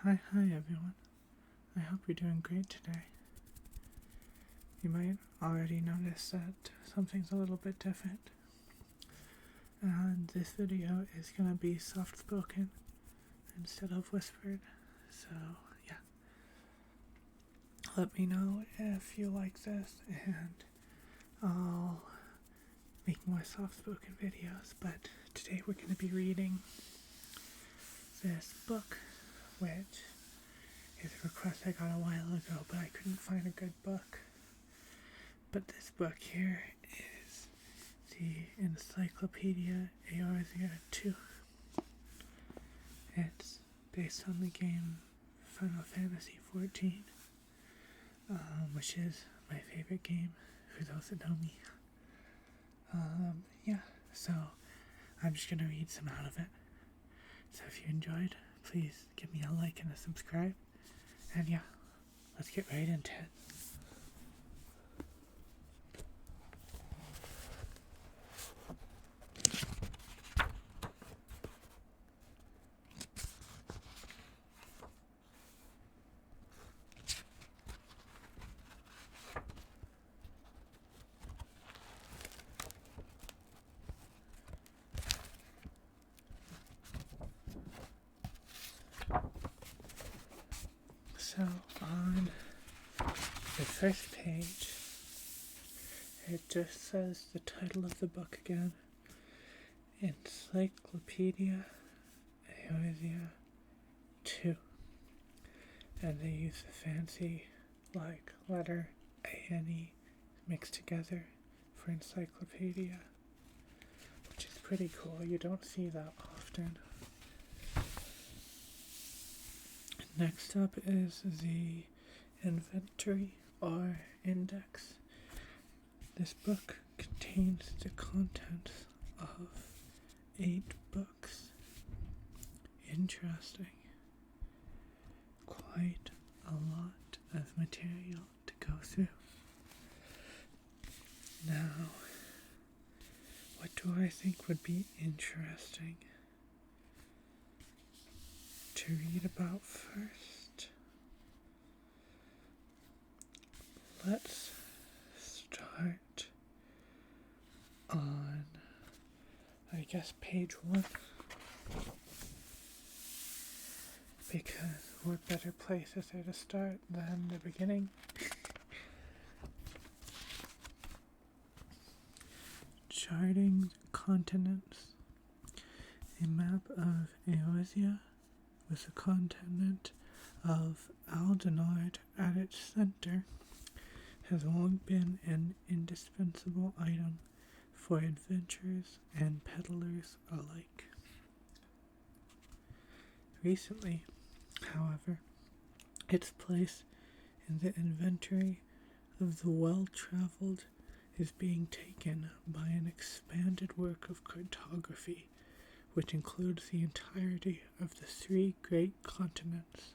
Hi everyone. I hope you're doing great today. You might already notice that something's a little bit different. And this video is going to be soft spoken instead of whispered. So, yeah. Let me know if you like this and I'll make more soft spoken videos. But today we're going to be reading this book, which is a request I got a while ago, but I couldn't find a good book. But this book here is the Encyclopedia Eorzea II. It's based on the game Final Fantasy XIV, which is my favorite game, for those that know me. So I'm just going to read some out of it. So if you enjoyed, please give me a like and a subscribe. And yeah, let's get right into it. So on the first page, it just says the title of the book again, Encyclopedia Eorzea II. And they use the fancy letter A-N-E mixed together for encyclopedia, which is pretty cool. You don't see that often. Next up is the inventory or index. This book contains the contents of 8 books. Interesting. Quite a lot of material to go through. Now, what do I think would be interesting to read about first? Let's start on, I guess, page 1, because what better place is there to start than the beginning? Charting continents. A map of Eorzea with the continent of Aldenard at its center has long been an indispensable item for adventurers and peddlers alike. Recently, however, its place in the inventory of the well-traveled is being taken by an expanded work of cartography, which includes the entirety of the 3 great continents.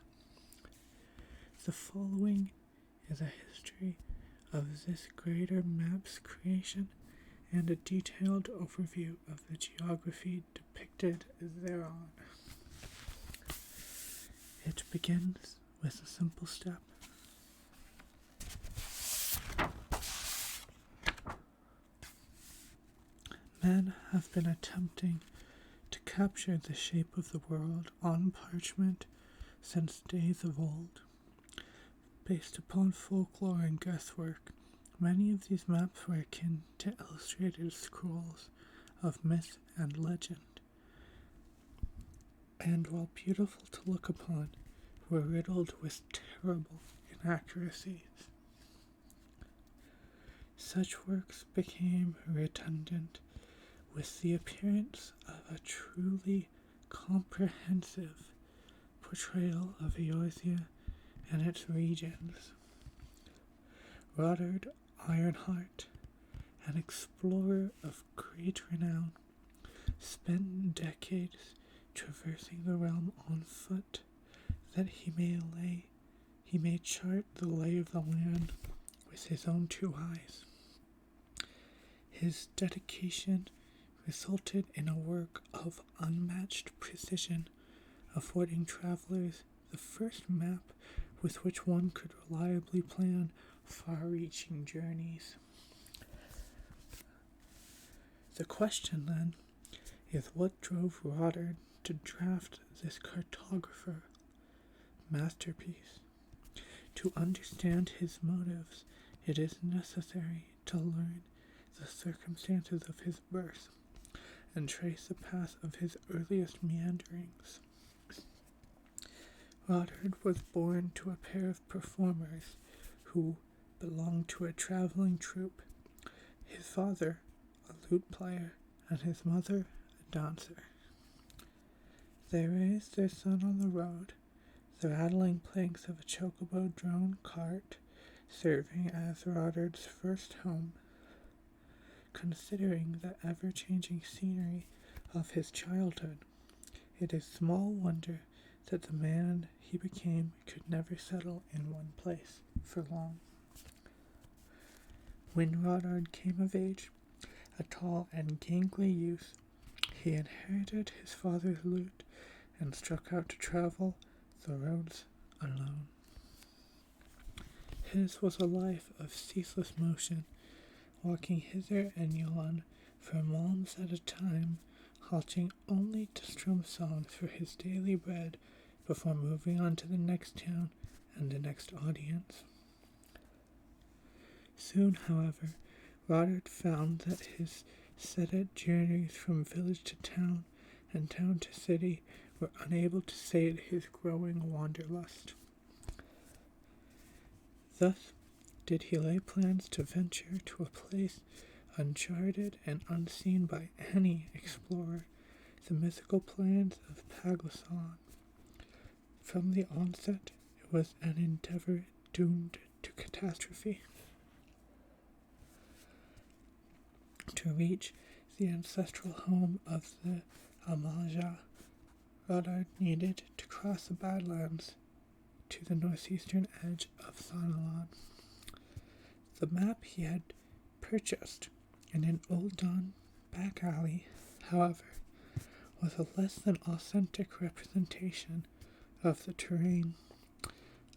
The following is a history of this greater map's creation and a detailed overview of the geography depicted thereon. It begins with a simple step. Men have been attempting to capture the shape of the world on parchment since days of old. Based upon folklore and guesswork, many of these maps were akin to illustrated scrolls of myth and legend, and while beautiful to look upon, were riddled with terrible inaccuracies. Such works became redundant with the appearance of a truly comprehensive portrayal of Eorzea and its regions. Rodard Ironheart, an explorer of great renown, spent decades traversing the realm on foot that he may chart the lay of the land with his own 2 eyes. His dedication resulted in a work of unmatched precision, affording travelers the first map with which one could reliably plan far-reaching journeys. The question, then, is what drove Roddard to draft this cartographer masterpiece? To understand his motives, it is necessary to learn the circumstances of his birth and trace the path of his earliest meanderings. Roddard was born to a pair of performers who belonged to a traveling troupe, his father a lute player and his mother a dancer. They raised their son on the road, the rattling planks of a chocobo-drawn cart serving as Roddard's first home. Considering the ever-changing scenery of his childhood, it is small wonder that the man he became could never settle in one place for long. When Roddard came of age, a tall and gangly youth, he inherited his father's lute and struck out to travel the roads alone. His was a life of ceaseless motion, walking hither and yon for months at a time, halting only to strum songs for his daily bread before moving on to the next town and the next audience. Soon, however, Roddard found that his set journeys from village to town and town to city were unable to sate his growing wanderlust. Thus did he lay plans to venture to a place uncharted and unseen by any explorer, the mythical plains of Paglason. From the onset, it was an endeavor doomed to catastrophe. To reach the ancestral home of the Amaja, Roddard needed to cross the Badlands to the northeastern edge of Thanalan. The map he had purchased in an old Don back alley, however, was a less than authentic representation of the terrain.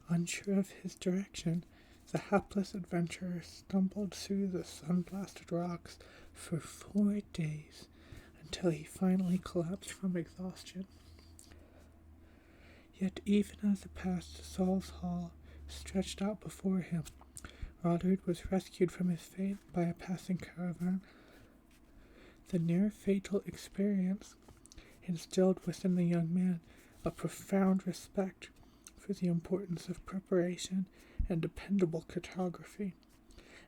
Unsure of his direction, the hapless adventurer stumbled through the sun-blasted rocks for 4 days until he finally collapsed from exhaustion. Yet even as the path to Saul's Hall stretched out before him, Roddard was rescued from his fate by a passing caravan. The near-fatal experience instilled within the young man a profound respect for the importance of preparation and dependable cartography,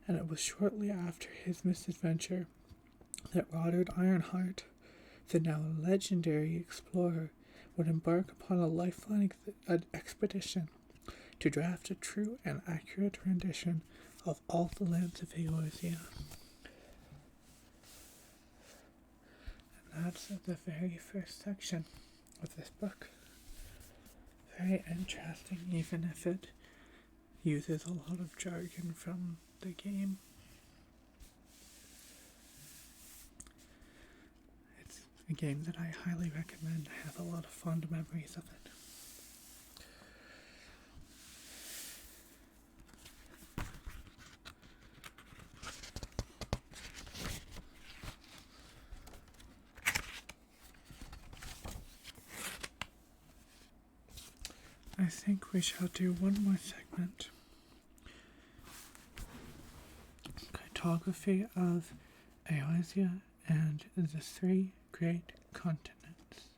and it was shortly after his misadventure that Roddard Ironheart, the now legendary explorer, would embark upon a lifelong expedition to draft a true and accurate rendition of all the lands of Eorzea. And that's the very first section of this book. Very interesting, even if it uses a lot of jargon from the game. It's a game that I highly recommend. I have a lot of fond memories of it. I think we shall do one more segment. Cartography of Eorzea and the 3 great continents.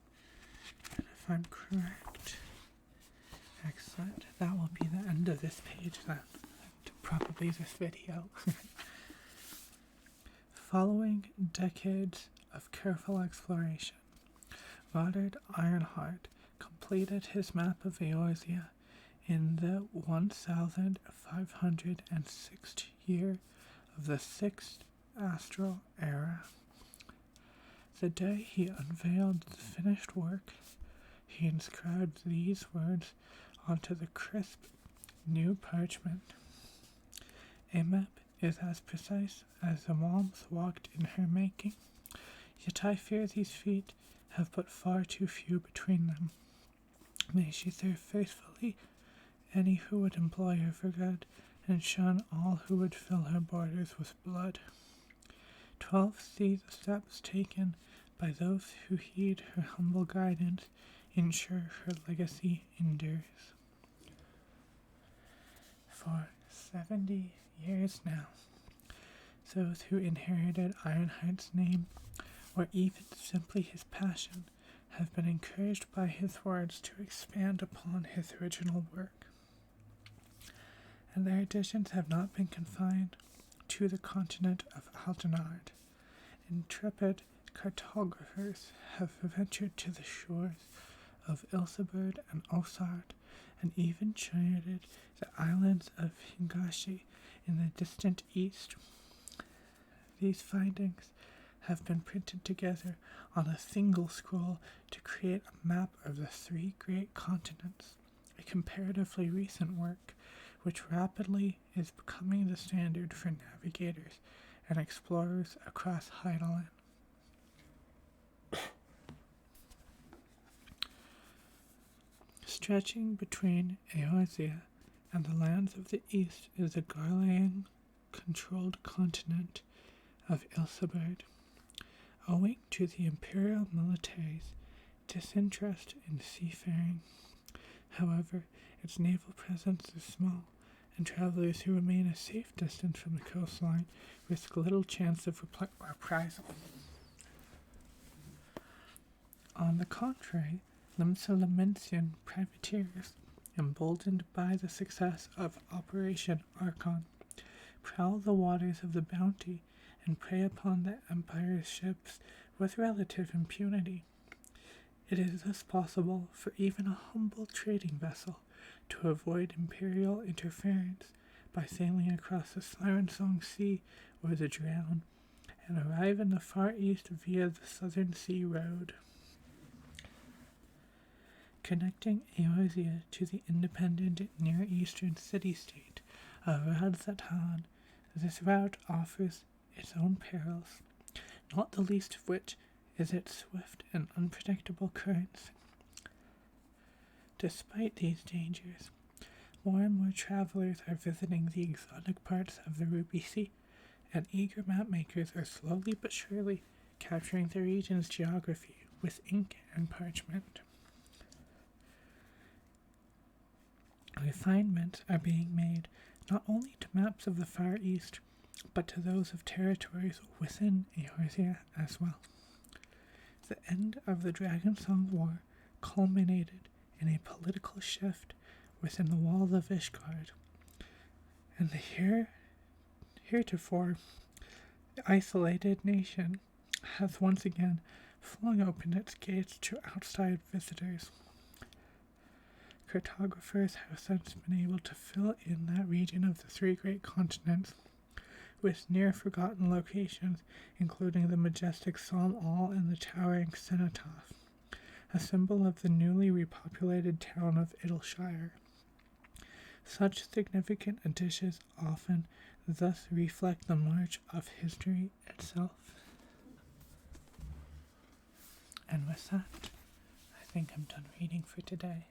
And if I'm correct, excellent, that will be the end of this page then, and probably this video. Following decades of careful exploration, Roddard Ironheart completed his map of Eorzea in the 1506th year of the 6th astral era. The day he unveiled the finished work, he inscribed these words onto the crisp new parchment. A map is as precise as the moms walked in her making, yet I fear these feet have but far too few between them. May she serve faithfully any who would employ her for good, and shun all who would fill her borders with blood. 12 see the steps taken by those who heed her humble guidance, ensure her legacy endures. For 70 years now, those who inherited Ironheart's name, or even simply his passion, have been encouraged by his words to expand upon his original work. And their additions have not been confined to the continent of Aldenard. Intrepid cartographers have ventured to the shores of Ilseberd and Osard, and even charted the islands of Hingashi in the distant east. These findings have been printed together on a single scroll to create a map of the 3 great continents, a comparatively recent work which rapidly is becoming the standard for navigators and explorers across Heidelin. Stretching between Eorzea and the lands of the east is the Garlean-controlled continent of Ilseberd. Owing to the imperial military's disinterest in seafaring, however, its naval presence is small, and travelers who remain a safe distance from the coastline risk little chance of reprisal. On the contrary, Limsalamensian privateers, emboldened by the success of Operation Archon, prowl the waters of the Bounty and prey upon the Empire's ships with relative impunity. It is thus possible for even a humble trading vessel to avoid imperial interference by sailing across the Siren Song Sea or the Drown and arrive in the Far East via the Southern Sea Road. Connecting Eorzea to the independent Near Eastern city-state of Radzatan, this route offers its own perils, not the least of which is its swift and unpredictable currents. Despite these dangers, more and more travelers are visiting the exotic parts of the Ruby Sea, and eager mapmakers are slowly but surely capturing the region's geography with ink and parchment. Refinements are being made not only to maps of the Far East, but to those of territories within Eorzea as well. The end of the Dragonsong War culminated in a political shift within the walls of Ishgard, and the heretofore isolated nation has once again flung open its gates to outside visitors. Cartographers have since been able to fill in that region of the 3 great continents with near-forgotten locations, including the majestic Psalm All and the towering Cenotaph, a symbol of the newly repopulated town of Idleshire. Such significant additions often thus reflect the march of history itself. And with that, I think I'm done reading for today.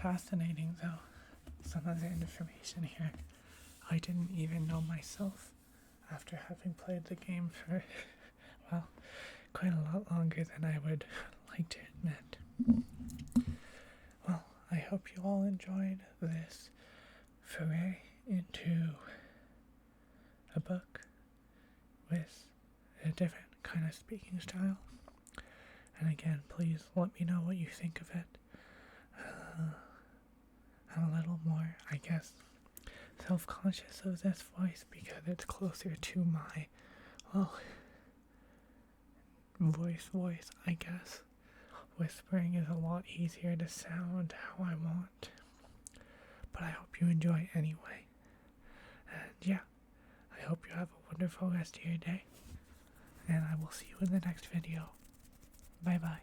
Fascinating, though, some of the information here I didn't even know myself after having played the game for, well, quite a lot longer than I would like to admit. Well, I hope you all enjoyed this foray into a book with a different kind of speaking style. And again, please let me know what you think of it. I'm a little more, I guess, self-conscious of this voice because it's closer to my, well, voice, I guess. Whispering is a lot easier to sound how I want. But I hope you enjoy anyway. And yeah, I hope you have a wonderful rest of your day. And I will see you in the next video. Bye bye.